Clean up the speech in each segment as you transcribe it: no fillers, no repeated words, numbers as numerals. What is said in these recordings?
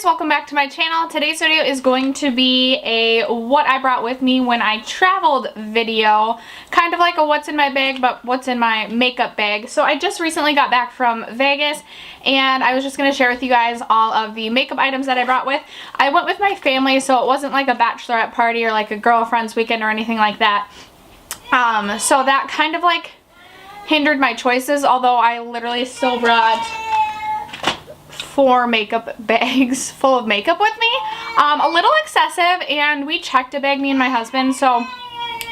guys, welcome back to my channel. Today's video is going to be a what I brought with me when I traveled video. Kind of like a what's in my bag, but what's in my makeup bag. So I just recently got back from Vegas and I was just going to share with you guys all of the makeup items that I brought with. I went with my family, so it wasn't like a bachelorette party or like a girlfriend's weekend or anything like that. So that kind of like hindered my choices, although I literally still brought 4 makeup bags full of makeup with me. A little excessive, and we checked a bag, me and my husband, so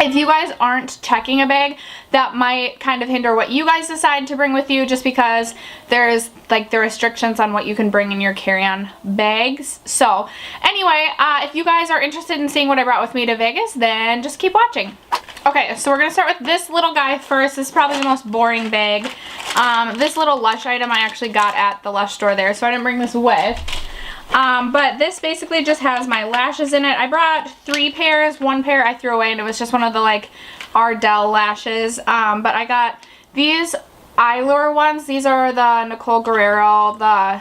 if you guys aren't checking a bag, that might kind of hinder what you guys decide to bring with you, just because there's like the restrictions on what you can bring in your carry-on bags. So anyway, if you guys are interested in seeing what I brought with me to Vegas, then just keep watching. Okay, so we're going to start with this little guy first. This is probably the most boring bag. This little Lush item I actually got at the Lush store there, so I didn't bring this with. But this basically just has my lashes in it. I brought 3 pairs. 1 pair I threw away, and it was just one of the like Ardell lashes. But I got these Eyelure ones. These are the Nicole Guerrero, the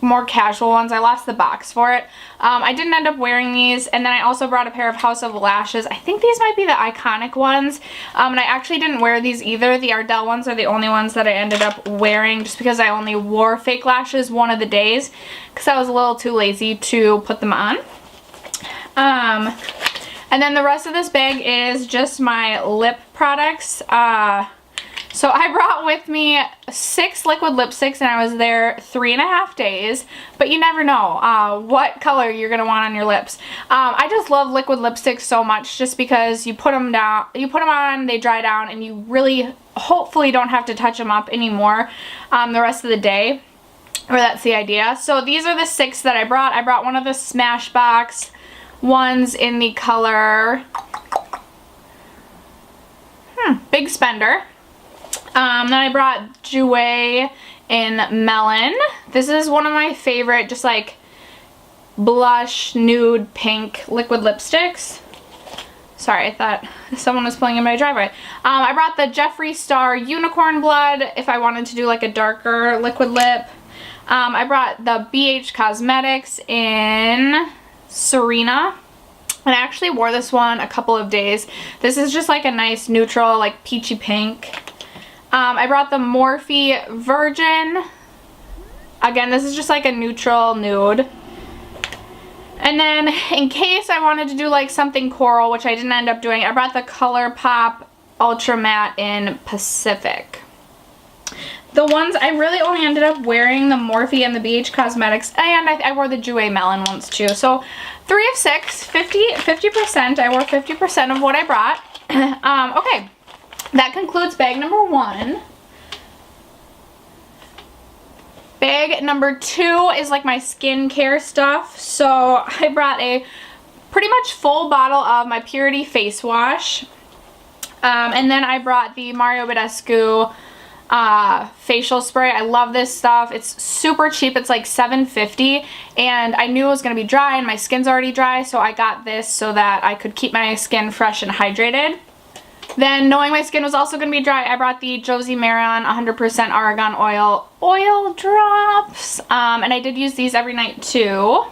more casual ones. I lost the box for it. I didn't end up wearing these, and then I also brought a pair of House of Lashes. I think these might be the Iconic ones, and I actually didn't wear these either. The Ardell ones are the only ones that I ended up wearing, just because I only wore fake lashes one of the days because I was a little too lazy to put them on. And then the rest of this bag is just my lip products. So I brought with me 6 liquid lipsticks, and I was there 3.5 days, but you never know what color you're going to want on your lips. I just love liquid lipsticks so much, just because you put them on, they dry down, and you really hopefully don't have to touch them up anymore the rest of the day, or that's the idea. So these are the 6 that I brought. I brought one of the Smashbox ones in the color Big Spender. Then I brought Jouer in Melon. This is one of my favorite, just like blush nude pink liquid lipsticks. Sorry, I thought someone was pulling in my driveway. I brought the Jeffree Star Unicorn Blood if I wanted to do like a darker liquid lip. I brought the BH Cosmetics in Serena. And I actually wore this one a couple of days. This is just like a nice neutral, like peachy pink. I brought the Morphe Virgin. Again, this is just like a neutral nude. And then in case I wanted to do like something coral, which I didn't end up doing, I brought the ColourPop Ultra Matte in Pacific. The ones I really only ended up wearing the Morphe and the BH Cosmetics, and I wore the Jouer Melon ones too. So 3 of 6, 50%. I wore 50% of what I brought. Okay. That concludes bag number 1. Bag number 2 is like my skincare stuff. So I brought a pretty much full bottle of my Purity face wash. And then I brought the Mario Badescu facial spray. I love this stuff. It's super cheap. It's like $7.50, and I knew it was going to be dry, and my skin's already dry, so I got this so that I could keep my skin fresh and hydrated. Then, knowing my skin was also going to be dry, I brought the Josie Maran 100% Argan oil drops. And I did use these every night too.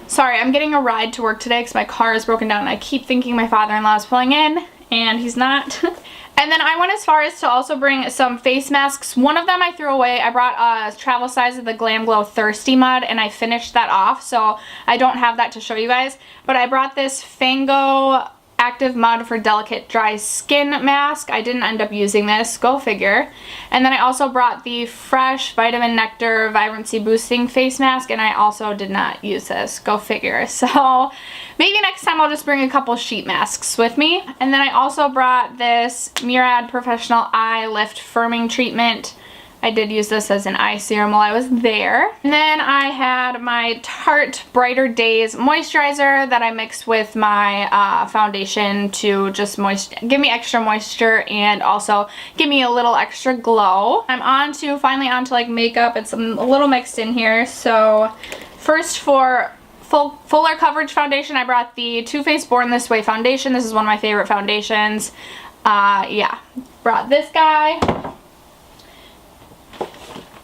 Sorry, I'm getting a ride to work today because my car is broken down. I keep thinking my father-in-law is pulling in, and he's not. And then I went as far as to also bring some face masks. One of them I threw away. I brought a travel size of the Glam Glow Thirsty Mud, and I finished that off, so I don't have that to show you guys. But I brought this Fango Active Mud for Delicate Dry Skin mask. I didn't end up using this, go figure. And then I also brought the Fresh Vitamin Nectar Vibrancy Boosting Face Mask, and I also did not use this, go figure. So maybe next time I'll just bring a couple sheet masks with me. And then I also brought this Murad Professional Eye Lift Firming Treatment. I did use this as an eye serum while I was there. And then I had my Tarte Brighter Days moisturizer that I mixed with my foundation to just give me extra moisture and also give me a little extra glow. I'm finally onto like makeup. It's a little mixed in here. So first, for fuller coverage foundation, I brought the Too Faced Born This Way foundation. This is one of my favorite foundations. Yeah, brought this guy.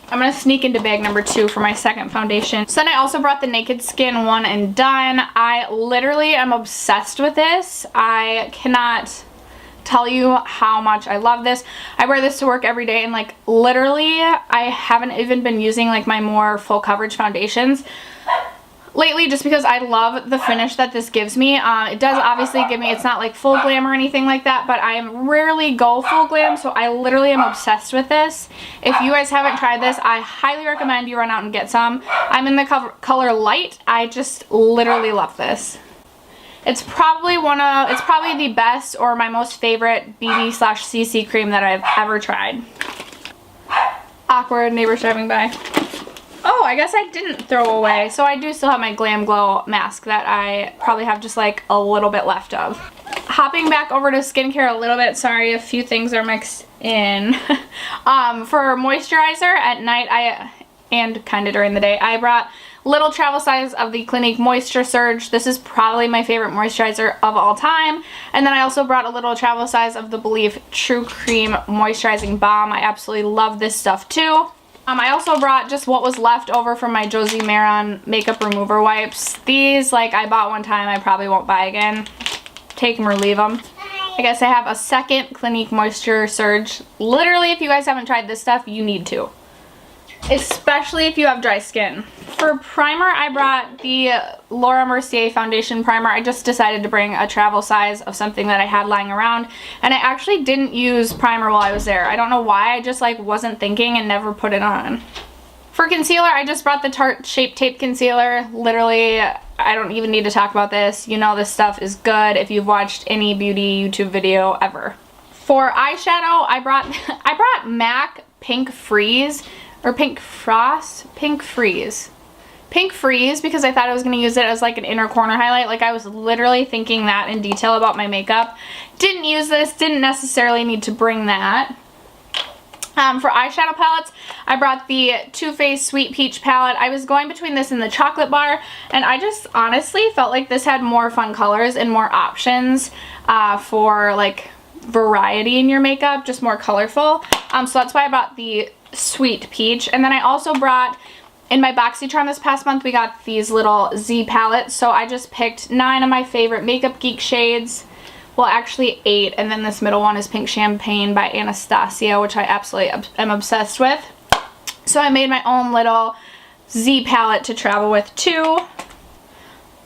I'm going to sneak into bag number 2 for my second foundation. So then I also brought the Naked Skin One and Done. I literally am obsessed with this. I cannot tell you how much I love this. I wear this to work every day, and like literally I haven't even been using like my more full coverage foundations lately, just because I love the finish that this gives me. It does obviously give me, it's not like full glam or anything like that, but I rarely go full glam, so I literally am obsessed with this. If you guys haven't tried this, I highly recommend you run out and get some. I'm in the color Light. I just literally love this. It's probably the best or my most favorite BB/CC cream that I've ever tried. Awkward, neighbors driving by. Oh, I guess I didn't throw away. So I do still have my Glam Glow mask that I probably have just like a little bit left of. Hopping back over to skincare a little bit. Sorry, a few things are mixed in. For moisturizer at night, and kind of during the day, I brought little travel size of the Clinique Moisture Surge. This is probably my favorite moisturizer of all time. And then I also brought a little travel size of the Believe True Cream Moisturizing Balm. I absolutely love this stuff too. I also brought just what was left over from my Josie Maran makeup remover wipes. These, like, I bought one time, I probably won't buy again. Take them or leave them. I guess I have a second Clinique Moisture Surge. Literally, if you guys haven't tried this stuff, you need to. Especially if you have dry skin. For primer, I brought the Laura Mercier Foundation Primer. I just decided to bring a travel size of something that I had lying around. And I actually didn't use primer while I was there. I don't know why. I just like wasn't thinking and never put it on. For concealer, I just brought the Tarte Shape Tape Concealer. Literally, I don't even need to talk about this. You know this stuff is good if you've watched any beauty YouTube video ever. For eyeshadow, I brought MAC Pink Freeze. Or Pink Frost? Pink Freeze. Pink Freeze, because I thought I was going to use it as like an inner corner highlight. Like I was literally thinking that in detail about my makeup. Didn't use this, didn't necessarily need to bring that. For eyeshadow palettes, I brought the Too Faced Sweet Peach palette. I was going between this and the Chocolate Bar, and I just honestly felt like this had more fun colors and more options for like variety in your makeup, just more colorful. So that's why I brought the Sweet Peach. And then I also brought, in my BoxyCharm this past month, we got these little Z palettes. So I just picked 9 of my favorite Makeup Geek shades. Well, actually 8. And then this middle one is Pink Champagne by Anastasia, which I absolutely am obsessed with. So I made my own little Z palette to travel with too.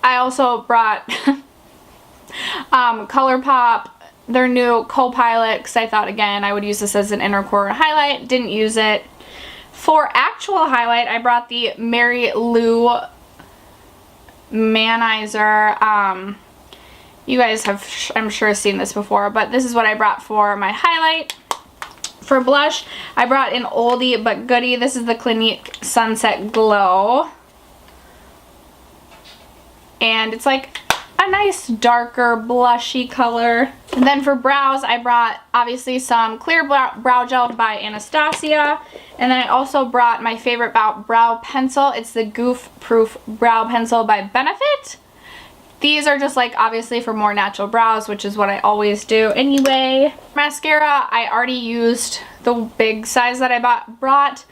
I also brought ColourPop, their new Co-Pilot, because I thought, again, I would use this as an inner corner highlight. Didn't use it. For actual highlight, I brought the Mary Lou Manizer. You guys have, I'm sure, seen this before, but this is what I brought for my highlight. For blush, I brought an oldie but goodie. This is the Clinique Sunset Glow. And it's like a nice darker blushy color. And then for brows, I brought obviously some clear brow gel by Anastasia. And then I also brought my favorite brow pencil. It's the Goof Proof Brow Pencil by Benefit. These are just like obviously for more natural brows, which is what I always do anyway. Mascara, I already used the big size that I brought,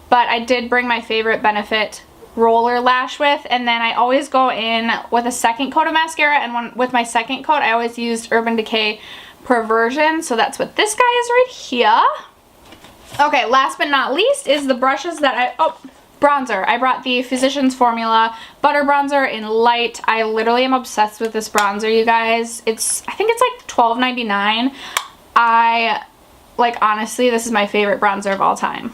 but I did bring my favorite Benefit roller lash with, and then I always go in with a second coat of mascara, and with my second coat I always used Urban Decay Perversion, so that's what this guy is right here. Okay, last but not least is the brushes that bronzer. I brought the Physicians Formula Butter Bronzer in Light. I literally am obsessed with this bronzer, you guys. I think it's like $12.99. Honestly, this is my favorite bronzer of all time.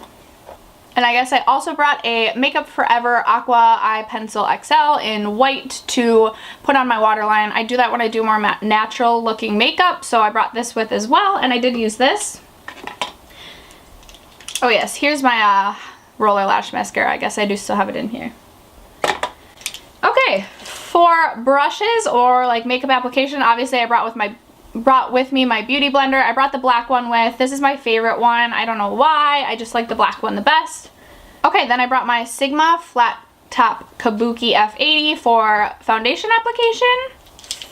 And I guess I also brought a Makeup Forever Aqua Eye Pencil XL in white to put on my waterline. I do that when I do more natural looking makeup, so I brought this with as well, and I did use this. Oh yes, here's my roller lash mascara. I guess I do still have it in here. Okay, for brushes or like makeup application, obviously I brought with me my beauty blender. I brought the black one with. This is my favorite one. I don't know why. I just like the black one the best. Okay, then I brought my Sigma Flat Top Kabuki F80 for foundation application.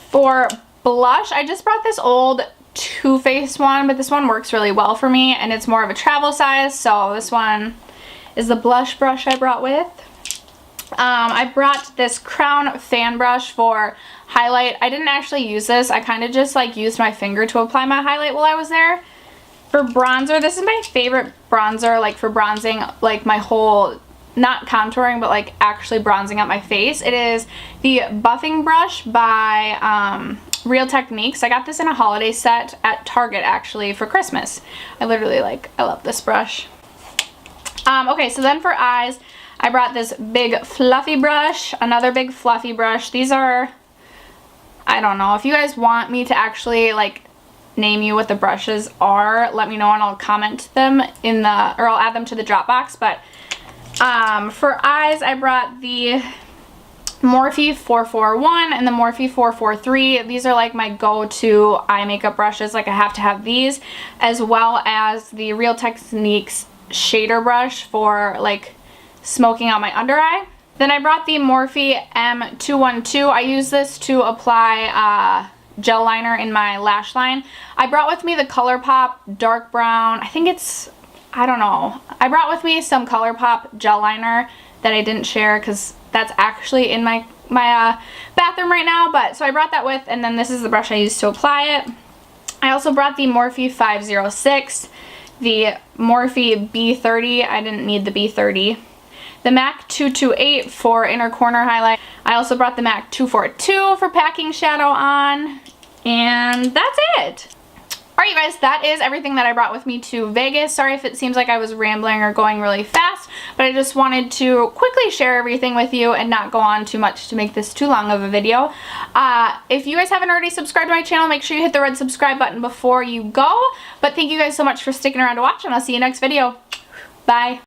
For blush, I just brought this old Too Faced one, but this one works really well for me, and it's more of a travel size, so this one is the blush brush I brought with. I brought this Crown fan brush for highlight. I didn't actually use this. I kind of just like used my finger to apply my highlight while I was there. For bronzer, this is my favorite bronzer, like for bronzing like my whole, not contouring, but like actually bronzing out my face. It is the buffing brush by Real Techniques. I got this in a holiday set at Target actually for Christmas. I love this brush. Okay, so then for eyes, I brought this big fluffy brush, another big fluffy brush. These are, I don't know, if you guys want me to actually like name you what the brushes are, let me know and I'll comment them in the, or I'll add them to the Dropbox. But for eyes, I brought the Morphe 441 and the Morphe 443. These are like my go-to eye makeup brushes. Like I have to have these, as well as the Real Techniques shader brush for like smoking out my under eye. Then I brought the Morphe M212. I use this to apply gel liner in my lash line. I brought with me the ColourPop dark brown. I think it's, I don't know. I brought with me some ColourPop gel liner that I didn't share because that's actually in my bathroom right now. But so I brought that with, and then this is the brush I used to apply it. I also brought the Morphe 506, the Morphe B30. I didn't need the B30. The MAC 228 for inner corner highlight. I also brought the MAC 242 for packing shadow on. And that's it. Alright, you guys, that is everything that I brought with me to Vegas. Sorry if it seems like I was rambling or going really fast, but I just wanted to quickly share everything with you and not go on too much to make this too long of a video. If you guys haven't already subscribed to my channel, make sure you hit the red subscribe button before you go. But thank you guys so much for sticking around to watch, and I'll see you next video. Bye.